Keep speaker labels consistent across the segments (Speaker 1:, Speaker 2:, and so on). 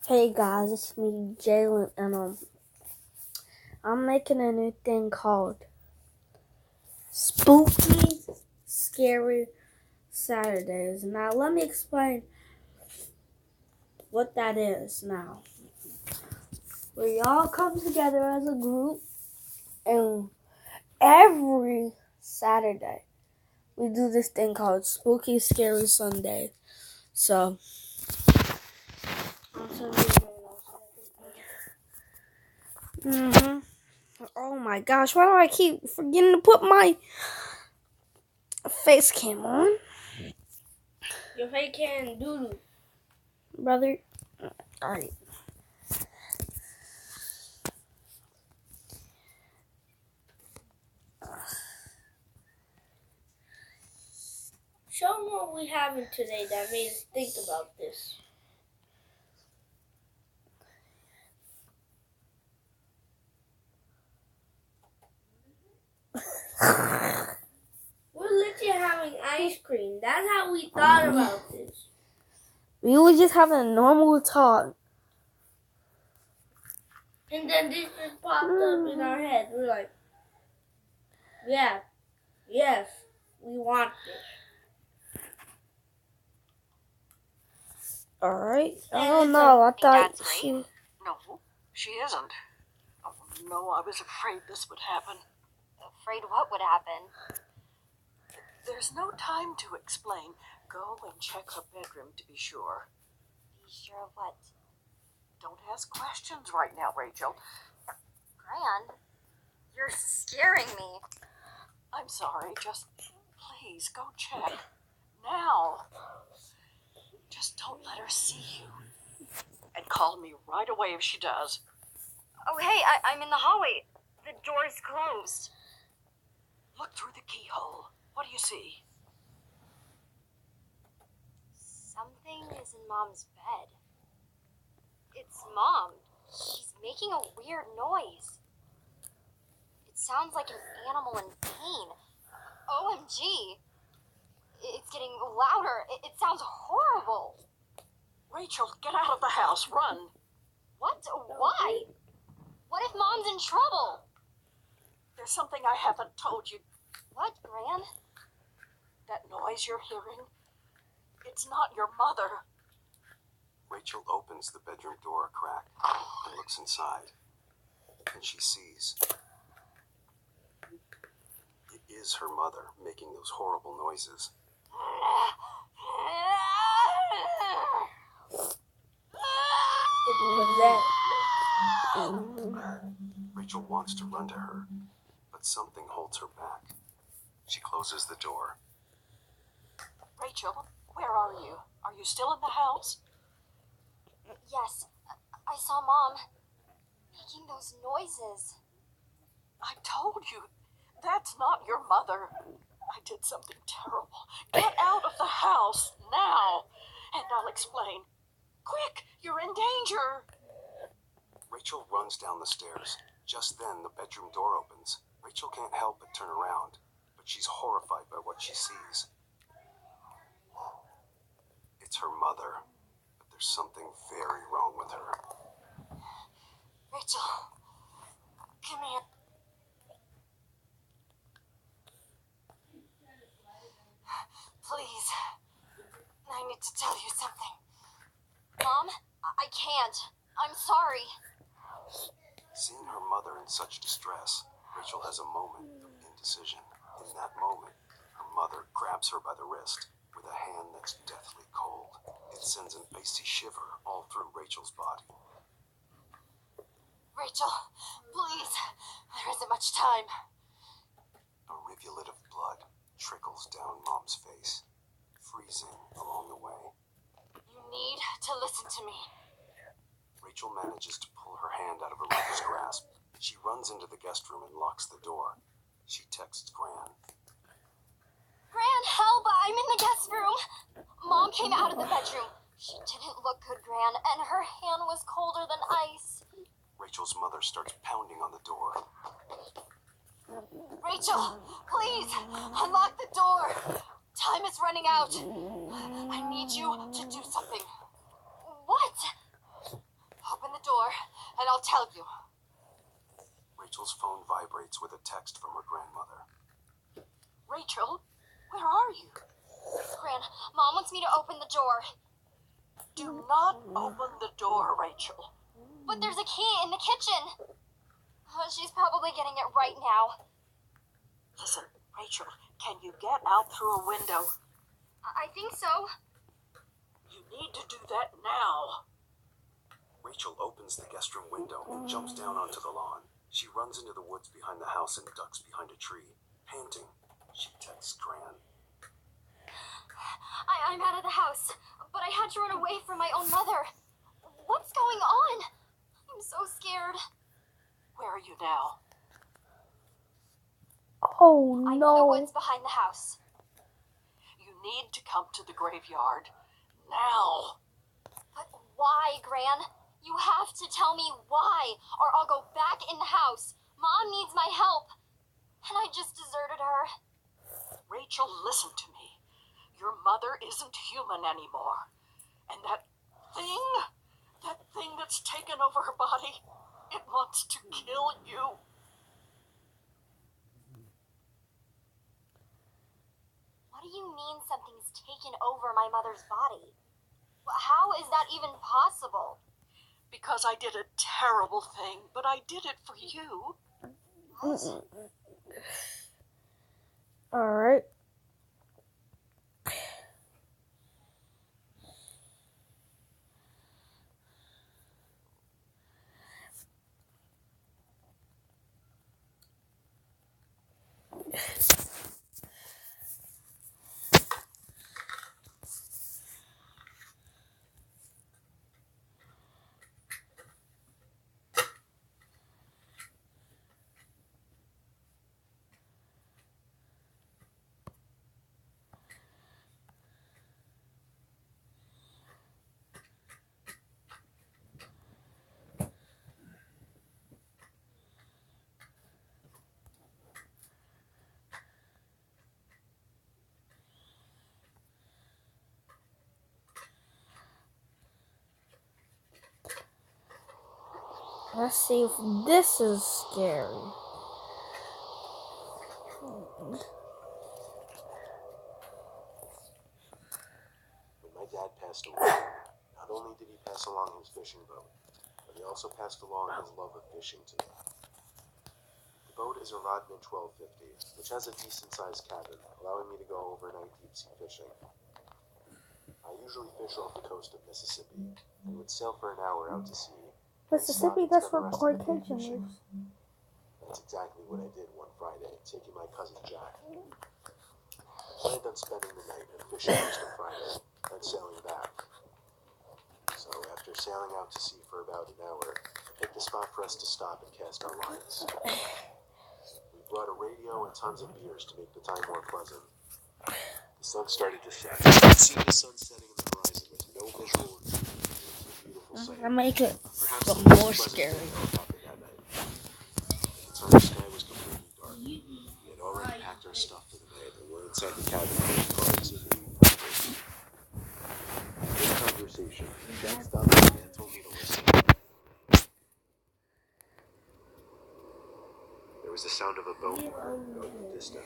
Speaker 1: Hey guys, it's me, Jalen, and I'm making a new thing called Spooky Scary Saturdays. Now, let me explain what that is now. We all come together as a group, and every Saturday, we do this thing called Spooky Scary Sunday. So, oh my gosh, why do I keep forgetting to put my face cam on?
Speaker 2: Your face can't do,
Speaker 1: brother. Alright.
Speaker 2: Show them what we having today that made us think about this. We're literally having ice cream. That's how we thought about this.
Speaker 1: We were just having a normal talk.
Speaker 2: And then this just popped up in our head. We're like, yeah, yes, we want this.
Speaker 1: Alright. I don't know. I thought she...
Speaker 3: No, she isn't. Oh, no, I was afraid this would happen.
Speaker 4: Afraid what would happen?
Speaker 3: There's no time to explain. Go and check her bedroom to be sure.
Speaker 4: Be sure of what?
Speaker 3: Don't ask questions right now, Rachel.
Speaker 4: Gran, you're scaring me.
Speaker 3: I'm sorry, just please go check. Now. Just don't let her see you. And call me right away if she does.
Speaker 4: Oh, hey, I'm in the hallway. The door's closed.
Speaker 3: Look through the keyhole. What do you see?
Speaker 4: Something is in Mom's bed. It's Mom. She's making a weird noise. It sounds like an animal in pain. OMG. It's getting louder. It sounds horrible.
Speaker 3: Rachel, get out of the house. Run.
Speaker 4: What? Why? What if Mom's in trouble?
Speaker 3: There's something I haven't told you.
Speaker 4: What, Gran?
Speaker 3: That noise you're hearing, it's not your mother.
Speaker 5: Rachel opens the bedroom door a crack and looks inside, and she sees it is her mother making those horrible noises. Rachel wants to run to her, but something holds her back. She closes the door.
Speaker 3: Rachel, where are you? Are you still in the house?
Speaker 4: Yes, I saw Mom making those noises.
Speaker 3: I told you, that's not your mother. I did something terrible. Get out of the house now, and I'll explain. Quick, you're in danger.
Speaker 5: Rachel runs down the stairs. Just then, the bedroom door opens. Rachel can't help but turn around, but she's horrified by what she sees. It's her mother, but there's something very wrong with her.
Speaker 4: Rachel, come here. Please, I need to tell you something. Mom, I can't. I'm sorry.
Speaker 5: Seeing her mother in such distress, Rachel has a moment of indecision. In that moment, her mother grabs her by the wrist with a hand that's deathly cold. It sends an icy shiver all through Rachel's body.
Speaker 4: Rachel, please, there isn't much time.
Speaker 5: A rivulet of blood trickles down Mom's face, freezing along the way.
Speaker 4: You need to listen to me.
Speaker 5: Rachel manages to pull her hand out of her mother's grasp. She runs into the guest room and locks the door. She texts Gran.
Speaker 4: Gran, help! I'm in the guest room. Mom came out of the bedroom. She didn't look good, Gran, and her hand was colder than ice.
Speaker 5: Rachel's mother starts pounding on the door.
Speaker 4: Rachel, please, unlock the door. Time is running out. I need you to do something. What?
Speaker 3: I'll tell you.
Speaker 5: Rachel's phone vibrates with a text from her grandmother.
Speaker 3: Rachel, where are you?
Speaker 4: Gran, Mom wants me to open the door.
Speaker 3: Do not open the door, Rachel.
Speaker 4: But there's a key in the kitchen. Oh, she's probably getting it right now.
Speaker 3: Listen, Rachel, can you get out through a window?
Speaker 4: I think so.
Speaker 3: You need to do that now.
Speaker 5: Rachel opens the guest room window and jumps down onto the lawn. She runs into the woods behind the house and ducks behind a tree. Panting, she texts Gran.
Speaker 4: I'm out of the house, but I had to run away from my own mother. What's going on? I'm so scared.
Speaker 3: Where are you now?
Speaker 1: Oh
Speaker 4: I'm in the
Speaker 1: no.
Speaker 4: woods behind the house.
Speaker 3: You need to come to the graveyard. Now.
Speaker 4: But why, Gran? You have to tell me why, or I'll go back in the house. Mom needs my help, and I just deserted her.
Speaker 3: Rachel, listen to me. Your mother isn't human anymore. And that thing that's taken over her body, it wants to kill you.
Speaker 4: What do you mean something's taken over my mother's body? How is that even possible?
Speaker 3: Because I did a terrible thing, but I did it for you.
Speaker 1: Alright. Let's see if this is scary.
Speaker 5: When my dad passed away, not only did he pass along his fishing boat, but he also passed along his love of fishing to me. The boat is a Rodman 1250, which has a decent-sized cabin, allowing me to go overnight deep-sea fishing. I usually fish off the coast of Mississippi and would sail for an hour out to sea.
Speaker 1: Mississippi, that's where Caucasian lives.
Speaker 5: That's exactly what I did one Friday, taking my cousin Jack. I planned on spending the night and fishing most of Friday, then sailing back. So after sailing out to sea for about an hour, I picked a spot for us to stop and cast our lines. We brought a radio and tons of beers to make the time more pleasant. The sun started to set. I could see the sun setting on the horizon with no visual or beautiful sight.
Speaker 1: I make it
Speaker 5: Perhaps
Speaker 1: but
Speaker 5: the most
Speaker 1: more
Speaker 5: pleasant
Speaker 1: scary.
Speaker 5: thing that happened that night. At the time, the sky was completely dark. We had already packed our stuff for the night and were inside the cabin playing cards and reading papers. This conversation, Jack stopped me and told me to listen. There was the sound of a boat out in the distance.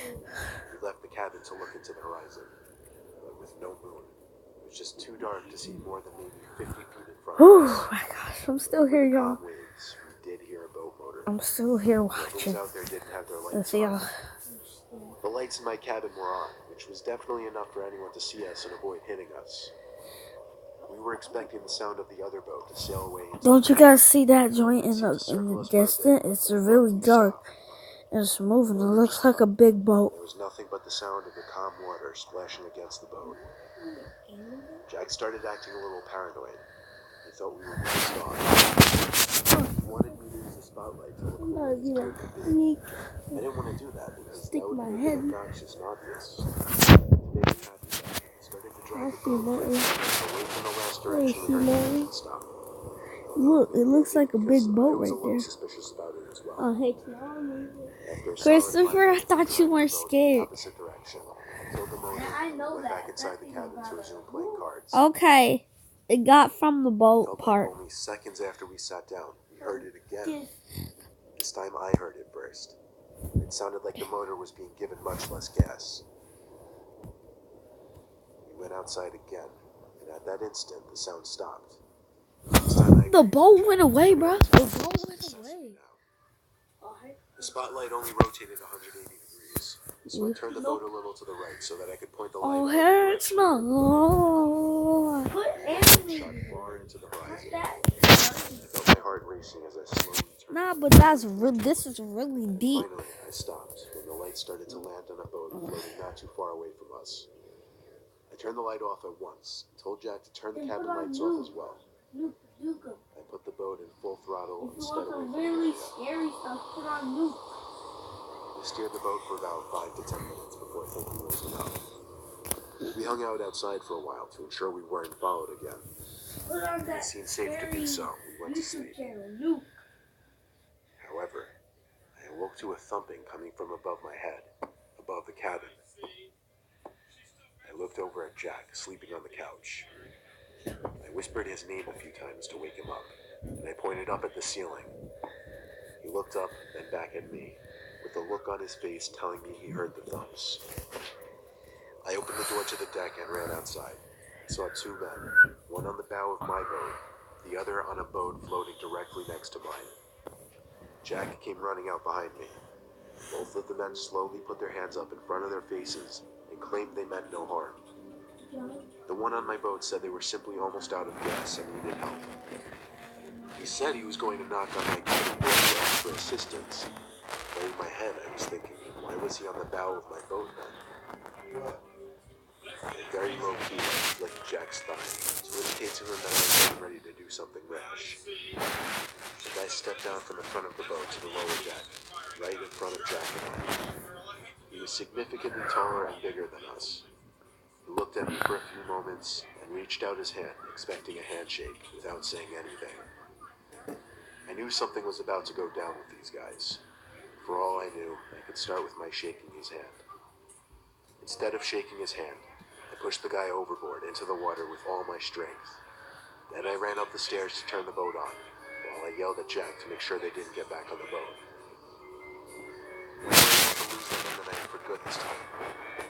Speaker 5: We left the cabin to look into the horizon, but with no moon. It was just too dark to see more than maybe 50 feet in front of
Speaker 1: Oh
Speaker 5: us.
Speaker 1: my gosh, I'm still here,
Speaker 5: With the
Speaker 1: y'all.
Speaker 5: calm waves, we did hear a boat motor.
Speaker 1: I'm still here
Speaker 5: The
Speaker 1: watching.
Speaker 5: folks out there didn't have their
Speaker 1: Let's
Speaker 5: lights
Speaker 1: see
Speaker 5: on.
Speaker 1: y'all.
Speaker 5: The lights in my cabin were on, which was definitely enough for anyone to see us and avoid hitting us. We were expecting the sound of the other boat to sail away.
Speaker 1: Don't you guys see that joint in the distance? It's really dark. It's moving. It looks like a big boat.
Speaker 5: There was nothing but the sound of the calm water splashing against the boat. Jack started acting a little paranoid. He thought we were pissed off. He wanted me to use the spotlight to look for what this boat could be. I didn't want to do that because
Speaker 1: Stick
Speaker 5: that would
Speaker 1: my
Speaker 5: make
Speaker 1: head.
Speaker 5: it obnoxious and obvious. It made me happy that he started to drive the boat away from the last direction we heard the engine stop.
Speaker 1: Look, it looks like a big boat
Speaker 5: I was
Speaker 1: right
Speaker 5: a little
Speaker 1: there.
Speaker 5: suspicious about it as well.
Speaker 1: Oh, hey,
Speaker 5: After a solid
Speaker 1: Christopher,
Speaker 5: 5
Speaker 1: I
Speaker 5: minutes,
Speaker 1: thought
Speaker 5: we
Speaker 1: you
Speaker 5: drove
Speaker 1: weren't
Speaker 5: the boat in the
Speaker 1: scared.
Speaker 5: opposite direction. Killed the motor
Speaker 2: I
Speaker 5: and
Speaker 2: know
Speaker 5: went
Speaker 2: that.
Speaker 5: back inside the cabin to resume playing cards.
Speaker 1: Okay, it got from the boat
Speaker 5: Felt like
Speaker 1: part.
Speaker 5: only seconds after we sat down, heard it again. This time I heard it first. It sounded like the motor was being given much less gas. We went outside again, and at that instant, the sound stopped. This time
Speaker 1: The boat went away, bro. The boat went away.
Speaker 5: The spotlight only rotated 180 degrees, so I turned the boat a little to the right so that I could point the light.
Speaker 1: Oh, heck no.
Speaker 5: Shot far into the horizon. I felt my heart racing as I slowly turned.
Speaker 1: Nah, but this is really deep.
Speaker 5: Finally, I stopped when the light started to land on a boat floating not too far away from us. I turned the light off at once and told Jack to turn the cabin lights off as well. I put the boat in full throttle and steadily.
Speaker 2: Really scary stuff. Put on Luke.
Speaker 5: We steered the boat for about 5 to 10 minutes before thinking it was enough. We hung out outside for a while to ensure we weren't followed again.
Speaker 2: Put on that
Speaker 5: It seemed safe to be so. We went to sleep.
Speaker 2: Luke.
Speaker 5: However, I awoke to a thumping coming from above my head, above the cabin. I looked over at Jack, sleeping on the couch. I whispered his name a few times to wake him up, and I pointed up at the ceiling. He looked up, then back at me, with a look on his face telling me he heard the thumps. I opened the door to the deck and ran outside. I saw 2 men, one on the bow of my boat, the other on a boat floating directly next to mine. Jack came running out behind me. Both of the men slowly put their hands up in front of their faces and claimed they meant no harm. The one on my boat said they were simply almost out of gas and needed help. He said he was going to knock on my cabin door to ask for assistance. But in my head, I was thinking, why was he on the bow of my boat then? Very low key, I flicked Jack's thigh to indicate to him that I was getting ready to do something rash. The guy stepped down from the front of the boat to the lower deck, right in front of Jack and I. He was significantly taller and bigger than us. He looked at me for a few moments and reached out his hand, expecting a handshake, without saying anything. I knew something was about to go down with these guys. For all I knew, I could start with my shaking his hand. Instead of shaking his hand, I pushed the guy overboard into the water with all my strength. Then I ran up the stairs to turn the boat on, while I yelled at Jack to make sure they didn't get back on the boat. We were able to lose them in the night for good this time.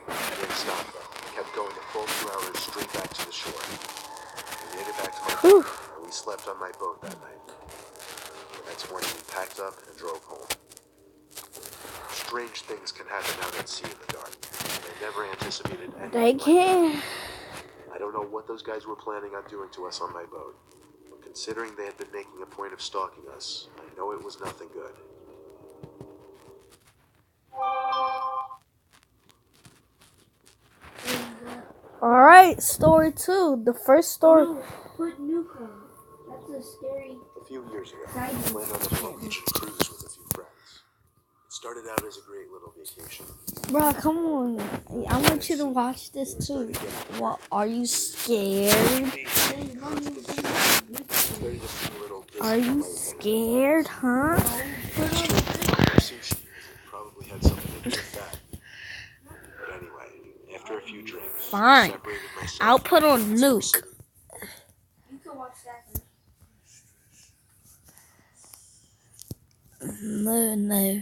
Speaker 5: I didn't stop though. I kept going a full 2 hours straight back to the shore. We made it back to my boat, and we slept on my boat that night. The next morning we packed up and drove home. Strange things can happen out at sea in the dark. I never anticipated anything.
Speaker 1: They can.
Speaker 5: I don't know what those guys were planning on doing to us on my boat, but considering they had been making a point of stalking us, I know it was nothing good.
Speaker 1: Alright, story 2. The first story.
Speaker 2: Put Luke on. That's a scary.
Speaker 5: A few years ago, I went on a long beach cruise with a few friends. It started out as a great little vacation.
Speaker 1: Bro, come on. I want you to watch this too. What, are you scared? Are you scared, huh?
Speaker 5: Sushi probably had something to do with that. But anyway, after a few drinks,
Speaker 1: Fine.
Speaker 5: I separated myself
Speaker 1: I'll put on
Speaker 5: from
Speaker 1: Luke.
Speaker 2: You can watch that.
Speaker 1: No.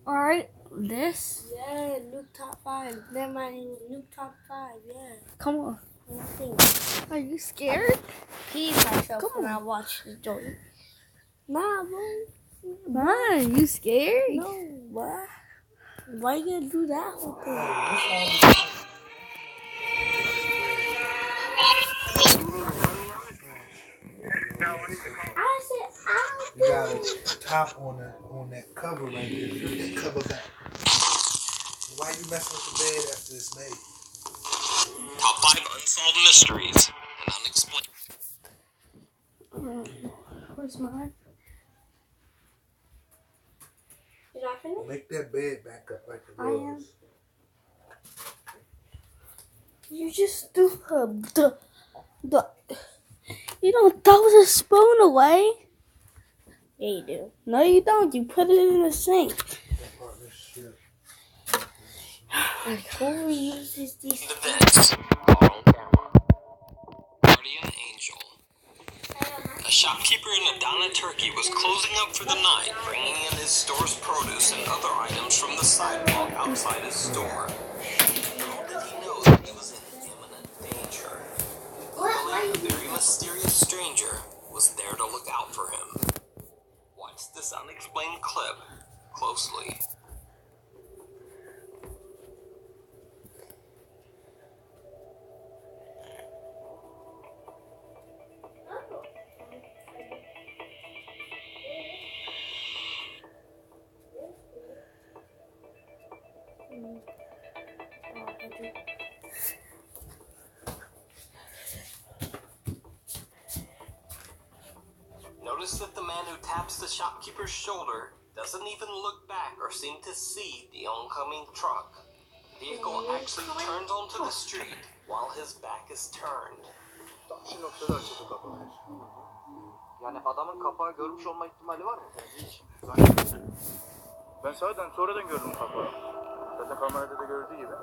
Speaker 1: Alright, this.
Speaker 2: Yeah, Luke top 5. Never mind, Luke top 5. Yeah.
Speaker 1: Come on.
Speaker 2: Nothing.
Speaker 1: Are you scared?
Speaker 2: Pee myself when I watch the joint. Nah, bro.
Speaker 1: Man, you scared?
Speaker 2: No, what? Why you gonna do that whole thing? I said, I'll
Speaker 6: You got a top on that cover right there. Put that cover back. Why you messing with the bed after it's made?
Speaker 7: Top 5 unsolved mysteries and unexplained.
Speaker 2: Where's mine? Did I finish?
Speaker 6: Make that bed back up like it
Speaker 2: I am.
Speaker 6: was.
Speaker 1: You just threw the you don't throw the spoon away.
Speaker 2: Yeah, you do.
Speaker 1: No, you don't. You put it in the sink.
Speaker 6: That partnership.
Speaker 7: night.
Speaker 1: Who uses these?
Speaker 7: To this, caught on camera. Guardian Angel. A shopkeeper in Adana, Turkey was closing up for the night, bringing in his store's produce and other items from the sidewalk outside his store. Little did he know that he was in imminent danger. Luckily, a very mysterious stranger was there to look out for him. Watch this unexplained clip closely. Notice that the man who taps the shopkeeper's shoulder doesn't even look back or seem to see the oncoming truck. The vehicle actually turns onto the street while his back is turned.
Speaker 6: Şu noktada açıldı kapağı.
Speaker 8: Yani adamın kapağı görmüş olma ihtimali var mı? Hiç.
Speaker 9: Ben zaten sonradan gördüm kapağı. Zaten kamerada da gördüğü gibi.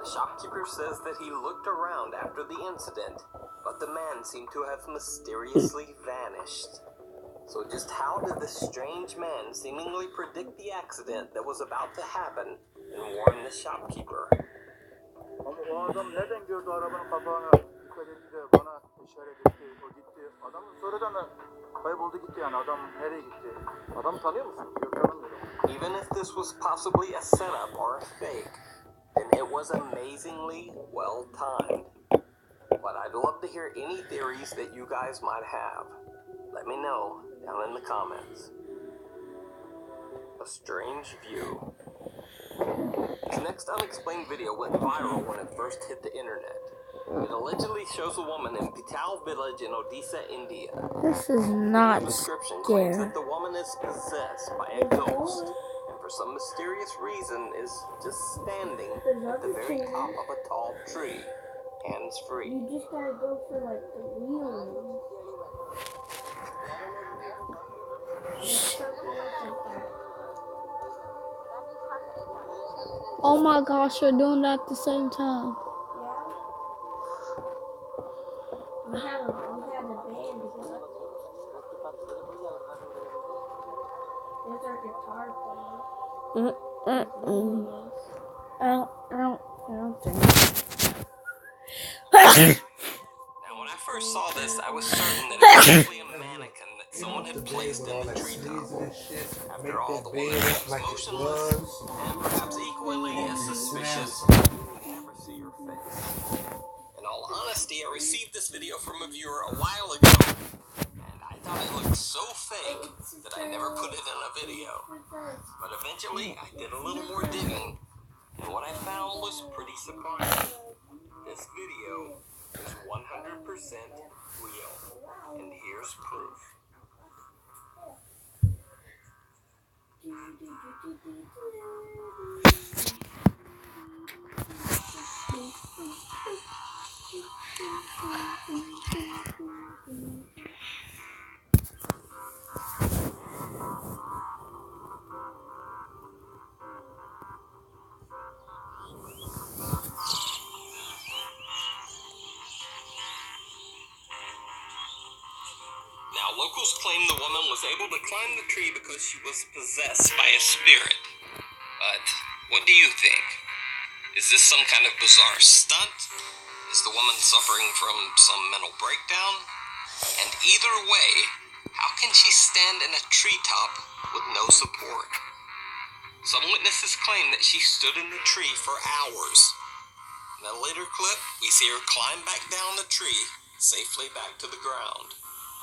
Speaker 7: The shopkeeper says that he looked around after the incident, but the man seemed to have mysteriously vanished. So just how did this strange man seemingly predict the accident that was about to happen and warn the shopkeeper?
Speaker 9: Ama o adam nereden gördü arabanın kapağını? Dikkat etti de bana işaret etti. O gitti. Adam sonradan da kayboldu gitti yani. Adam nereye gitti? Adamı tanıyor musun? Yok, tanımıyorum.
Speaker 7: Even if this was possibly a setup or a fake, then it was amazingly well timed. But I'd love to hear any theories that you guys might have. Let me know down in the comments. A strange view. This next unexplained video went viral when it first hit the internet. It allegedly shows a woman in Pital village in Odisha, India.
Speaker 1: This is
Speaker 7: The
Speaker 1: not
Speaker 7: description claims
Speaker 1: scary.
Speaker 7: that the woman is possessed by a ghost, and for some mysterious reason is just standing at the very top of a tall tree, hands free.
Speaker 2: You just gotta go for like the wheel.
Speaker 1: Oh my gosh, you're doing that at the same time.
Speaker 2: We had a band because there's our guitar player.
Speaker 1: I don't think.
Speaker 7: Now, when I first saw this, I was certain that it was actually a mannequin that someone had placed in the treetop. After all, the woman was motionless, and perhaps equally as suspicious, I never see her face. In all honesty, I received this video from a viewer a while ago, and I thought it looked so fake that I never put it in a video. But eventually, I did a little more digging, and what I found was pretty surprising. This video is 100% real, and here's proof. Now, locals claim the woman was able to climb the tree because she was possessed by a spirit. But what do you think? Is this some kind of bizarre stunt? Is the woman suffering from some mental breakdown? And either way, how can she stand in a treetop with no support? Some witnesses claim that she stood in the tree for hours. In a later clip, we see her climb back down the tree, safely back to the ground.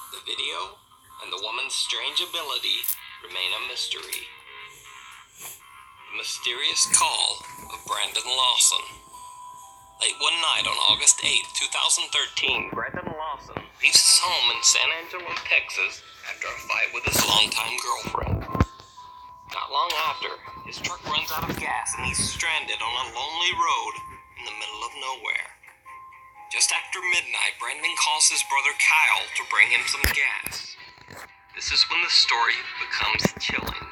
Speaker 7: The video and the woman's strange ability remain a mystery. The mysterious call of Brandon Lawson. Late one night on August 8, 2013, Brandon Lawson leaves his home in San Angelo, Texas, after a fight with his longtime girlfriend. Not long after, his truck runs out of gas and he's stranded on a lonely road in the middle of nowhere. Just after midnight, Brandon calls his brother Kyle to bring him some gas. This is when the story becomes chilling.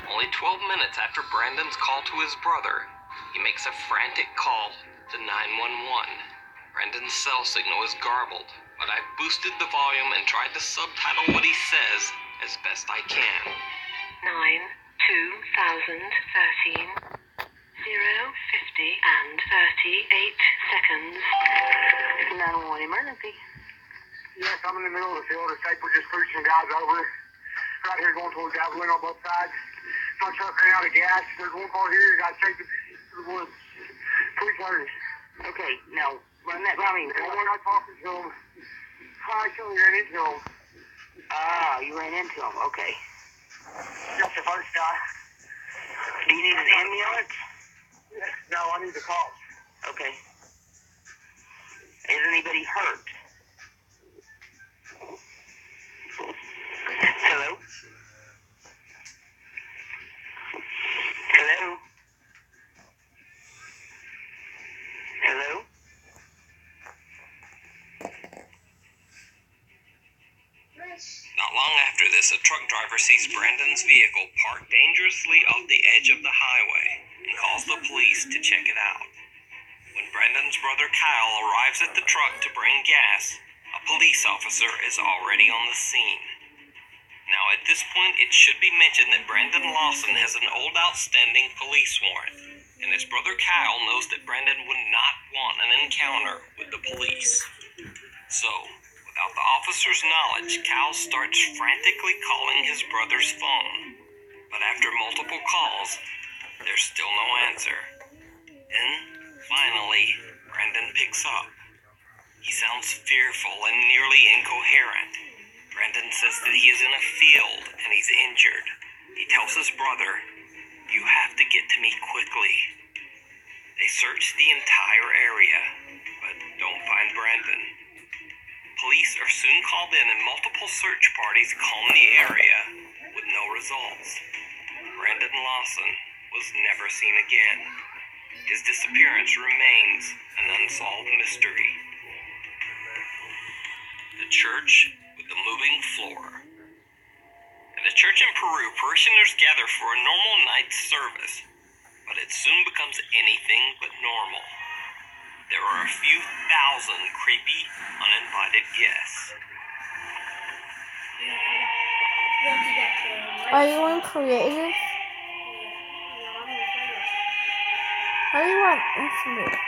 Speaker 7: Only 12 minutes after Brandon's call to his brother, He makes a frantic call to 911. Brandon's cell signal is garbled, but I've boosted the volume and tried to subtitle what he says as best I can.
Speaker 10: 9/2013, 0:50 and 38 seconds. 911 emergency.
Speaker 11: Yes, I'm in the middle of the field. The safe was just pushing guys over. Right here going towards Javelin on both sides. My truck ran out of gas. There's one car here. Got taken to the woods. Please hurry. Okay, now run that by me. And we're not talking to him. I actually ran into him. Ah, you ran into him. Okay. Just the first guy. Do you need an ambulance? No, I need the cops. Okay. Is anybody hurt? Hello? Hello? Hello?
Speaker 7: Not long after this, a truck driver sees Brandon's vehicle parked dangerously off the edge of the highway and calls the police to check it out. When Brandon's brother Kyle arrives at the truck to bring gas, a police officer is already on the scene. Now, at this point, it should be mentioned that Brandon Lawson has an old outstanding police warrant, and his brother Kyle knows that Brandon would not want an encounter with the police. So, without the officer's knowledge, Kyle starts frantically calling his brother's phone. But after multiple calls, there's still no answer. Then, finally, Brandon picks up. He sounds fearful and nearly incoherent. Brandon says that he is in a field and he's injured. He tells his brother, "You have to get to me quickly." They search the entire area, but don't find Brandon. Police are soon called in and multiple search parties comb the area with no results. Brandon Lawson was never seen again. His disappearance remains an unsolved mystery. The church with the moving floor. At a church in Peru, parishioners gather for a normal night's service, but it soon becomes anything but normal. There are a few thousand creepy, uninvited guests.
Speaker 1: Are you on creative? How do you want infinite?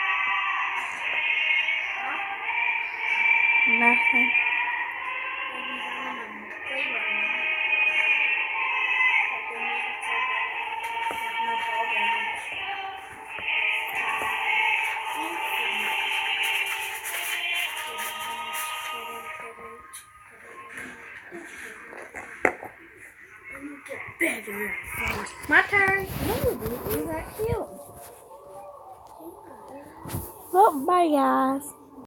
Speaker 1: Nothing. My turn. No, you got killed. Well, bye guys.